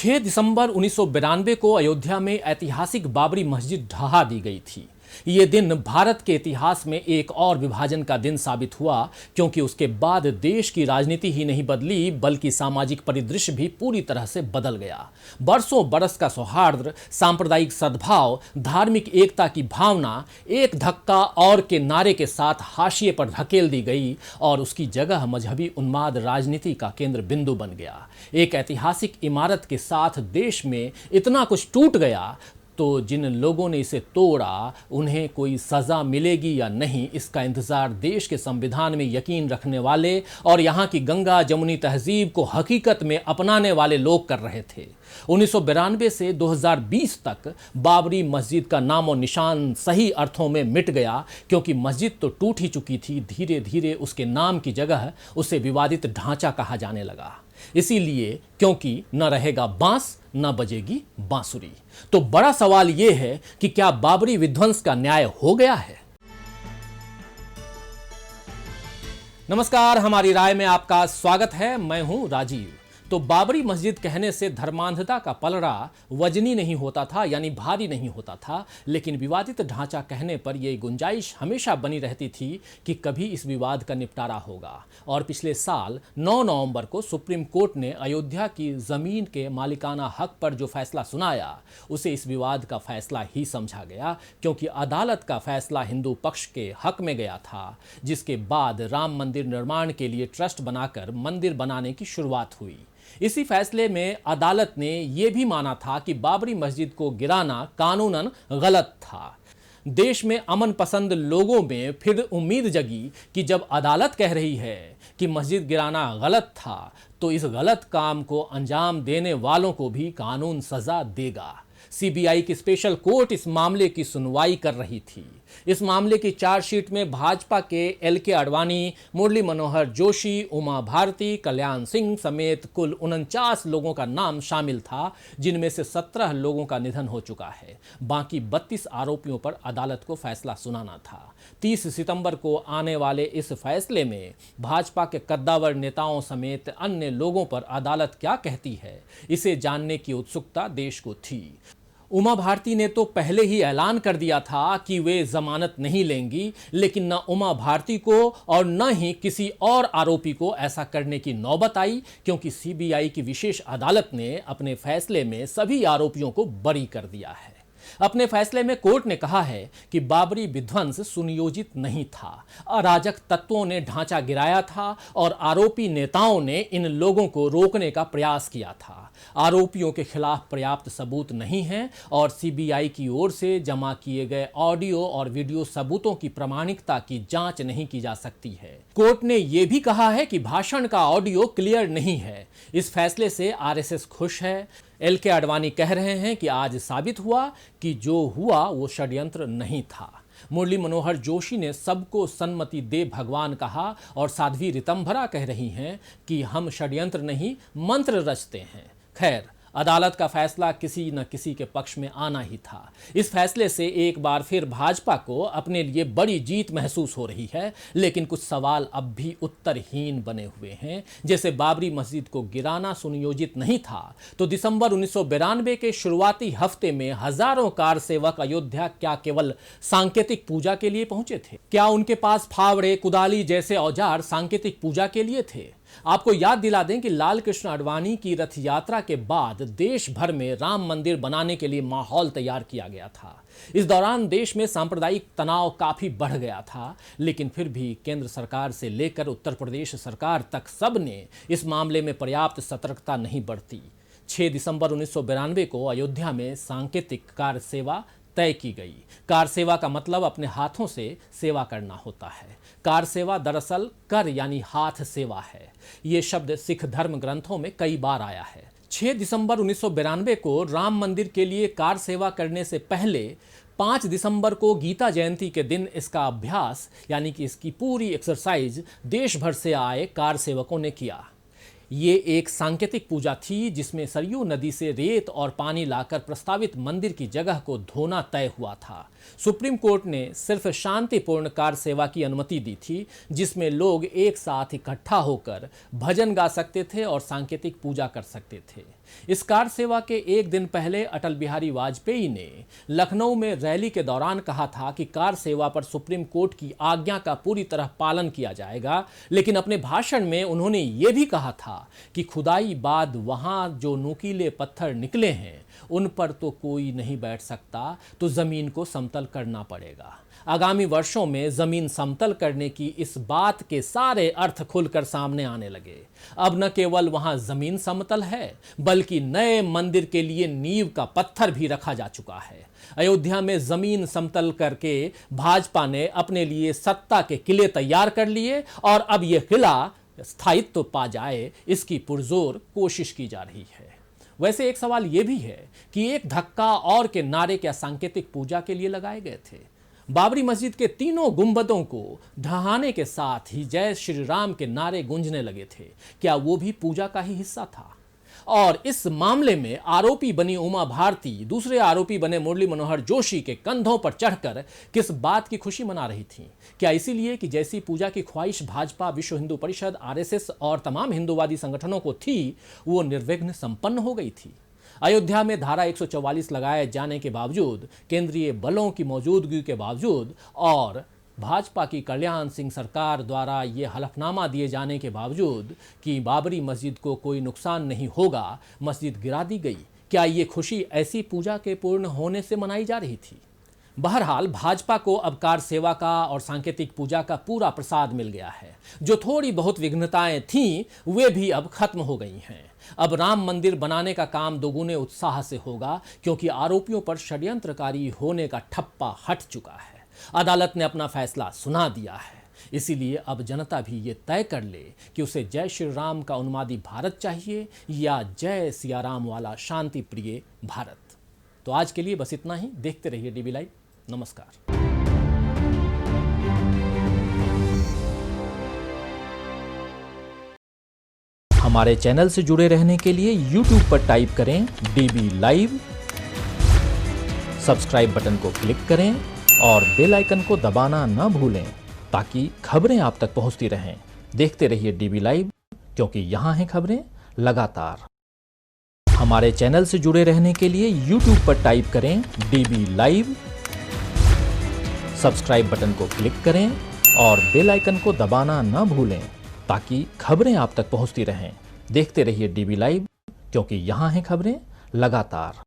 6 दिसंबर 1992 को अयोध्या में ऐतिहासिक बाबरी मस्जिद ढहा दी गई थी। ये दिन भारत के इतिहास में एक और विभाजन का दिन साबित हुआ, क्योंकि उसके बाद देश की राजनीति ही नहीं बदली बल्कि सामाजिक परिदृश्य भी पूरी तरह से बदल गया। बरसों बरस का सौहार्द, सांप्रदायिक सद्भाव, धार्मिक एकता की भावना एक धक्का और के नारे के साथ हाशिए पर धकेल दी गई और उसकी जगह मजहबी उन्माद राजनीति का केंद्र बिंदु बन गया। एक ऐतिहासिक इमारत के साथ देश में इतना कुछ टूट गया तो जिन लोगों ने इसे तोड़ा उन्हें कोई सज़ा मिलेगी या नहीं, इसका इंतज़ार देश के संविधान में यकीन रखने वाले और यहाँ की गंगा जमुनी तहजीब को हकीकत में अपनाने वाले लोग कर रहे थे। 1992 से 2020 तक बाबरी मस्जिद का नामो निशान सही अर्थों में मिट गया, क्योंकि मस्जिद तो टूट ही चुकी थी। धीरे धीरे उसके नाम की जगह उसे विवादित ढांचा कहा जाने लगा। इसीलिए क्योंकि न रहेगा बांस न बजेगी बांसुरी। तो बड़ा सवाल यह है कि क्या बाबरी विध्वंस का न्याय हो गया है? नमस्कार, हमारी राय में आपका स्वागत है। मैं हूं राजीव। तो बाबरी मस्जिद कहने से धर्मांधता का पलड़ा वजनी नहीं होता था, यानी भारी नहीं होता था, लेकिन विवादित ढांचा कहने पर यह गुंजाइश हमेशा बनी रहती थी कि कभी इस विवाद का निपटारा होगा। और पिछले साल 9 नवंबर को सुप्रीम कोर्ट ने अयोध्या की जमीन के मालिकाना हक पर जो फैसला सुनाया उसे इस विवाद का फैसला ही समझा गया, क्योंकि अदालत का फैसला हिंदू पक्ष के हक में गया था, जिसके बाद राम मंदिर निर्माण के लिए ट्रस्ट बनाकर मंदिर बनाने की शुरुआत हुई। इसी फैसले में अदालत ने यह भी माना था कि बाबरी मस्जिद को गिराना कानूनन गलत था। देश में अमन पसंद लोगों में फिर उम्मीद जगी कि जब अदालत कह रही है कि मस्जिद गिराना गलत था, तो इस गलत काम को अंजाम देने वालों को भी कानून सजा देगा। सीबीआई की स्पेशल कोर्ट इस मामले की सुनवाई कर रही थी। इस मामले की चार्जशीट में भाजपा के एल.के. आडवाणी, मुरली मनोहर जोशी, उमा भारती, कल्याण सिंह समेत कुल 49 लोगों का नाम शामिल था, जिनमें से 17 लोगों का निधन हो चुका है। बाकी 32 आरोपियों पर अदालत को फैसला सुनाना था। 30 सितंबर को आने वाले इस फैसले में भाजपा के कद्दावर नेताओं समेत अन्य लोगों पर अदालत क्या कहती है, इसे जानने की उत्सुकता देश को थी। उमा भारती ने तो पहले ही ऐलान कर दिया था कि वे जमानत नहीं लेंगी, लेकिन न उमा भारती को और न ही किसी और आरोपी को ऐसा करने की नौबत आई, क्योंकि सीबीआई की विशेष अदालत ने अपने फैसले में सभी आरोपियों को बरी कर दिया है। अपने फैसले में कोर्ट ने कहा है कि बाबरी विध्वंस सुनियोजित नहीं था, अराजक तत्वों ने ढांचा गिराया था और आरोपी नेताओं ने इन लोगों को रोकने का प्रयास किया था। आरोपियों के खिलाफ पर्याप्त सबूत नहीं हैं और सीबीआई की ओर से जमा किए गए ऑडियो और वीडियो सबूतों की प्रामाणिकता की जांच नहीं की जा सकती है। कोर्ट ने यह भी कहा है कि भाषण का ऑडियो क्लियर नहीं है। इस फैसले से आरएसएस खुश है। एल.के. आडवाणी कह रहे हैं कि आज साबित हुआ कि जो हुआ वो षड्यंत्र नहीं था। मुरली मनोहर जोशी ने सबको सन्मति दे भगवान कहा और साध्वी ऋतंभरा कह रही हैं कि हम षड्यंत्र नहीं मंत्र रचते हैं। खैर, अदालत का फैसला किसी न किसी के पक्ष में आना ही था। इस फैसले से एक बार फिर भाजपा को अपने लिए बड़ी जीत महसूस हो रही है, लेकिन कुछ सवाल अब भी उत्तरहीन बने हुए हैं। जैसे बाबरी मस्जिद को गिराना सुनियोजित नहीं था, तो दिसंबर 1992 के शुरुआती हफ्ते में हजारों कार सेवक अयोध्या क्या केवल सांकेतिक पूजा के लिए पहुंचे थे? क्या उनके पास फावड़े, कुदाली जैसे औजार सांकेतिक पूजा के लिए थे? आपको याद दिला दें कि लाल कृष्ण आडवाणी की रथ यात्रा के बाद देश भर में राम मंदिर बनाने के लिए माहौल तैयार किया गया था। इस दौरान देश में सांप्रदायिक तनाव काफी बढ़ गया था, लेकिन फिर भी केंद्र सरकार से लेकर उत्तर प्रदेश सरकार तक सबने इस मामले में पर्याप्त सतर्कता नहीं बरती। 6 दिसंबर 1992 को अयोध्या में सांकेतिक कार सेवा तय की गई। कार सेवा का मतलब अपने हाथों से सेवा करना होता है। कार सेवा दरअसल कर यानी हाथ सेवा है। ये शब्द सिख धर्म ग्रंथों में कई बार आया है। 6 दिसंबर 1992 को राम मंदिर के लिए कार सेवा करने से पहले 5 दिसंबर को गीता जयंती के दिन इसका अभ्यास यानी कि इसकी पूरी एक्सरसाइज देश भर से आए कार सेवकों ने किया। ये एक सांकेतिक पूजा थी जिसमें सरयू नदी से रेत और पानी लाकर प्रस्तावित मंदिर की जगह को धोना तय हुआ था। सुप्रीम कोर्ट ने सिर्फ शांतिपूर्ण कार सेवा की अनुमति दी थी, जिसमें लोग एक साथ इकट्ठा होकर भजन गा सकते थे और सांकेतिक पूजा कर सकते थे। इस कार सेवा के एक दिन पहले अटल बिहारी वाजपेयी ने लखनऊ में रैली के दौरान कहा था कि कार सेवा पर सुप्रीम कोर्ट की आज्ञा का पूरी तरह पालन किया जाएगा, लेकिन अपने भाषण में उन्होंने ये भी कहा था कि खुदाई बाद वहां जो नुकीले पत्थर निकले हैं उन पर तो कोई नहीं बैठ सकता, तो जमीन को समतल करना पड़ेगा। आगामी वर्षों में जमीन समतल करने की इस बात के सारे अर्थ खुलकर सामने आने लगे। अब न केवल वहां जमीन समतल है, बल्कि नए मंदिर के लिए नींव का पत्थर भी रखा जा चुका है। अयोध्या में जमीन समतल करके भाजपा ने अपने लिए सत्ता के किले तैयार कर लिए और अब यह किला स्थायित्व पा जाए, इसकी पुरजोर कोशिश की जा रही है। वैसे एक सवाल यह भी है कि एक धक्का और के नारे क्या सांकेतिक पूजा के लिए लगाए गए थे? बाबरी मस्जिद के तीनों गुंबदों को ढहाने के साथ ही जय श्री राम के नारे गूंजने लगे थे। क्या वो भी पूजा का ही हिस्सा था? और इस मामले में आरोपी बनी उमा भारती दूसरे आरोपी बने मुरली मनोहर जोशी के कंधों पर चढ़कर किस बात की खुशी मना रही थी? क्या इसीलिए कि जैसी पूजा की ख्वाहिश भाजपा, विश्व हिंदू परिषद, आरएसएस और तमाम हिंदूवादी संगठनों को थी, वो निर्विघ्न संपन्न हो गई थी? अयोध्या में धारा 144 लगाए जाने के बावजूद, केंद्रीय बलों की मौजूदगी के बावजूद और भाजपा की कल्याण सिंह सरकार द्वारा ये हलफनामा दिए जाने के बावजूद कि बाबरी मस्जिद को कोई नुकसान नहीं होगा, मस्जिद गिरा दी गई। क्या ये खुशी ऐसी पूजा के पूर्ण होने से मनाई जा रही थी? बहरहाल भाजपा को अब कार सेवा का और सांकेतिक पूजा का पूरा प्रसाद मिल गया है। जो थोड़ी बहुत विघ्नताएं थीं, वे भी अब खत्म हो गई हैं। अब राम मंदिर बनाने का काम दोगुने उत्साह से होगा, क्योंकि आरोपियों पर षड्यंत्रकारी होने का ठप्पा हट चुका है। अदालत ने अपना फैसला सुना दिया है। इसीलिए अब जनता भी ये तय कर ले कि उसे जय श्री राम का उन्मादी भारत चाहिए या जय सिया राम वाला शांति प्रिय भारत। तो आज के लिए बस इतना ही। देखते रहिए डीबी लाइव। नमस्कार। हमारे चैनल से जुड़े रहने के लिए YouTube पर टाइप करें डीबी लाइव, सब्सक्राइब बटन को क्लिक करें और बेल आइकन को दबाना न भूलें ताकि खबरें आप तक पहुंचती रहें। देखते रहिए डीबी लाइव, क्योंकि यहाँ हैं खबरें लगातार। हमारे चैनल से जुड़े रहने के लिए YouTube पर टाइप करें डीबी लाइव, सब्सक्राइब बटन को क्लिक करें और बेल आइकन को दबाना न भूलें ताकि खबरें आप तक पहुंचती रहें। देखते रहिए डीबी लाइव, क्योंकि यहाँ हैं खबरें लगातार।